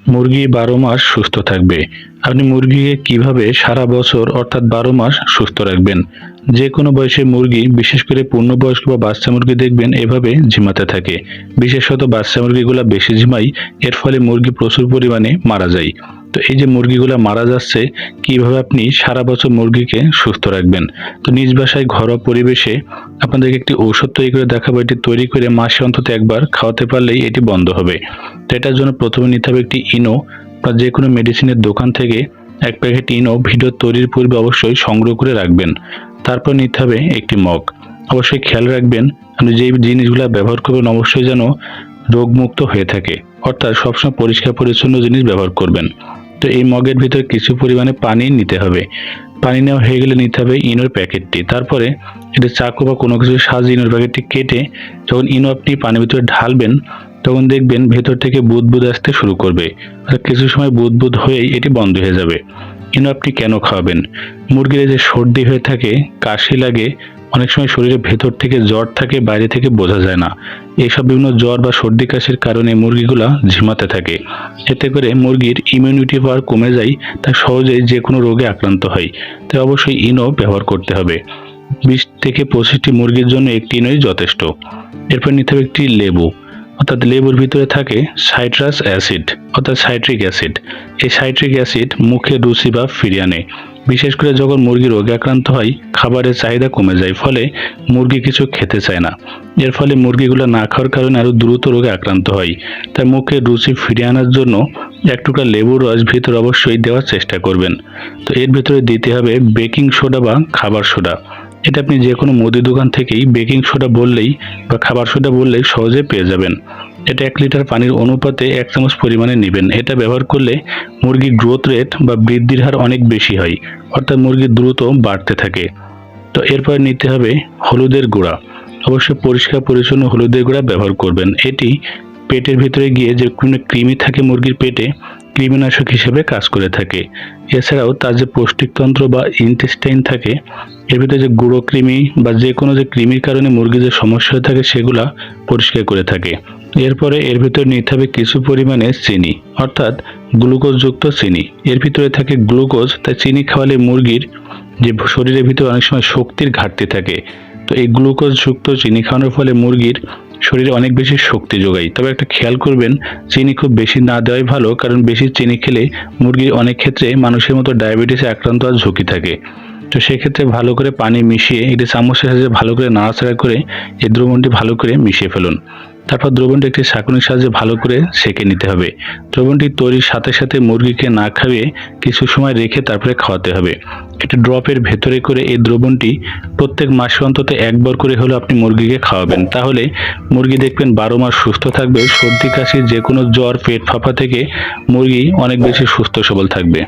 মুরগি ১২ মাস সুস্থ থাকবে। আপনি মুরগিকে কিভাবে সারা বছর অর্থাৎ ১২ মাস সুস্থ রাখবেন? যে কোনো বয়সের মুরগি, বিশেষ করে পূর্ণবয়স্ক বা বাচ্চা মুরগি দেখবেন এভাবে ঝিমাতে থাকে। বিশেষত বাচ্চা মুরগিগুলা বেশি ঝিমায়, এর ফলে মুরগি প্রচুর পরিমাণে মারা যায়। তো এই যে মুরগিগুলা মারা যাচ্ছে, কিভাবে আপনি সারা বছর মুরগিকে সুস্থ রাখবেন? তো নিজ বাসায় ঘরোয়া পরিবেশে আপনাদেরকে একটি ঔষধ তৈরি করে দেখাবো। এটি তৈরি করে মাসে অন্তত একবার খাওয়াতে পারলেই এটি বন্ধ হবে। তো এটার জন্য প্রথমে নিতে হবে একটি ইনো বা যে কোনো মেডিসিনের দোকান থেকে ১ প্যাকেট ইনো ভিডিও তৈরির পূর্বে অবশ্যই সংগ্রহ করে রাখবেন। তারপর নিতে হবে একটি মগ। অবশ্যই খেয়াল রাখবেন আপনি যেই জিনিসগুলো ব্যবহার করবেন অবশ্যই যেন রোগমুক্ত হয়ে থাকে, অর্থাৎ সবসময় পরিষ্কার পরিচ্ছন্ন জিনিস ব্যবহার করবেন। তো এই মগের ভিতরে কিছু পরিমাণে পানি নিতে হবে। পানি নেওয়া হয়ে গেলে নিতে হবে ইনোর প্যাকেটটি। তারপরে এটা চাকু বা কোনো কিছু সাহায্যে ইনোর প্যাকেটটি কেটে যখন ইনো আপনি পানির ভিতরে ঢালবেন তখন দেখবেন ভেতর থেকে বুদবুদ আসতে শুরু করবে। আর কিছু সময় বুদবুদ হয়েই এটি বন্ধ হয়ে যাবে। ইনো আপনি কেন খাওয়াবেন? মুরগির যে সর্দি হয়ে থাকে, কাশি লাগে, অনেক সময় শরীরের ভেতর থেকে জ্বর থাকে, বাইরে থেকে বোঝা যায় না। এইসব বিভিন্ন জ্বর বা সর্দি কাশির কারণে মুরগিগুলা ঝিমাতে থাকে। এতে করে মুরগির ইমিউনিটি পাওয়ার কমে যায়, তাই সহজেই যে কোনো রোগে আক্রান্ত হয়। তাই অবশ্যই ইনো ব্যবহার করতে হবে। ২০ থেকে ২৫টি মুরগির জন্য একটি ইনোই যথেষ্ট। এরপর নিতে হবে একটি লেবু, অর্থাৎ লেবুর ভিতরে থাকে সাইট্রাস অ্যাসিড অর্থাৎ সাইট্রিক অ্যাসিড। এই সাইট্রিক অ্যাসিড মুখে রুচি বা ফিরিয়ে আনে। বিশেষ করে যখন মুরগি রোগে আক্রান্ত হয়, খাবারের চাহিদা কমে যায়, ফলে মুরগি কিছু খেতে চায় না। এর ফলে মুরগিগুলো না খাওয়ার কারণে আরো দ্রুত রোগে আক্রান্ত হয়। তাই মুখে রুচি ফিরিয়ে আনার জন্য ১ টুকরা লেবুর রস ভিতরে অবশ্যই দেওয়ার চেষ্টা করবেন। তো এর ভিতরে দিতে হবে বেকিং সোডা বা খাবার সোডা। এটা আপনি যে কোনো মুদি দোকান থেকেই বেকিং সোডা বললেই বা খাবার সোডা বললেই সহজে পেয়ে যাবেন। এটা ১ লিটার পানির অনুপাতে ১ চামচ পরিমাণে নেবেন। এটা ব্যবহার করলে মুরগির গ্রোথ রেট বা বৃদ্ধির হার অনেক বেশি হয়, অর্থাৎ মুরগি দ্রুত বাড়তে থাকে। তো এরপর নিতে হবে হলুদের গুঁড়া। অবশ্যই পরিষ্কার পরিচ্ছন্ন হলুদের গুঁড়া ব্যবহার করবেন। এটি পেটের ভিতরে গিয়ে যে কোনো কৃমি থাকে মুরগির পেটে, কৃমিনাশক হিসেবে কাজ করে থাকে। এছাড়াও তার যে পৌষ্টিকতন্ত্র বা ইন্টেস্টাইন থাকে, এর ভিতরে যে গুঁড়ো কৃমি বা যে কোনো যে কৃমির কারণে মুরগির যে সমস্যা হয়ে থাকে সেগুলা পরিষ্কার করে থাকে। এরপরে এর ভিতরে নিতে হবে কিছু পরিমাণে চিনি, অর্থাৎ গ্লুকোজযুক্ত চিনি। এর ভিতরে থাকে গ্লুকোজ, তাই চিনি খাওয়ালে মুরগির যে শরীরের ভিতরে অনেক সময় শক্তির ঘাটতি থাকে। তো এই গ্লুকোজযুক্ত চিনি খাওয়ানোর ফলে মুরগির শরীরে অনেক বেশি শক্তি যোগায়। তবে একটা খেয়াল করবেন, চিনি খুব বেশি না দেওয়াই ভালো, কারণ বেশি চিনি খেলে মুরগির অনেক ক্ষেত্রে মানুষের মতো ডায়াবেটিসে আক্রান্ত হওয়ার ঝুঁকি থাকে। তো সেক্ষেত্রে ভালো করে পানি মিশিয়ে একটি চামচের সাহায্যে ভালো করে নাড়াচাড়া করে এই দ্রবণটি ভালো করে মিশিয়ে ফেলুন। তারপর দ্রবণটি একটি ছাঁকনির সাহায্যে ভালো করে সেঁকে নিতে হবে। দ্রবণটি তৈরির সাথে সাথে মুরগিকে না খাইয়ে কিছু সময় রেখে তারপরে খাওয়াতে হবে। একটি ড্রপের ভেতরে করে এই দ্রবণটি প্রত্যেক মাসে অন্তত একবার করে হলেও আপনি মুরগিকে খাওয়াবেন। তাহলে মুরগি দেখবেন ১২ মাস সুস্থ থাকবে। সর্দি কাশি যে কোনো জ্বর, পেট ফাঁপা থেকে মুরগি অনেক বেশি সুস্থ সবল থাকবে।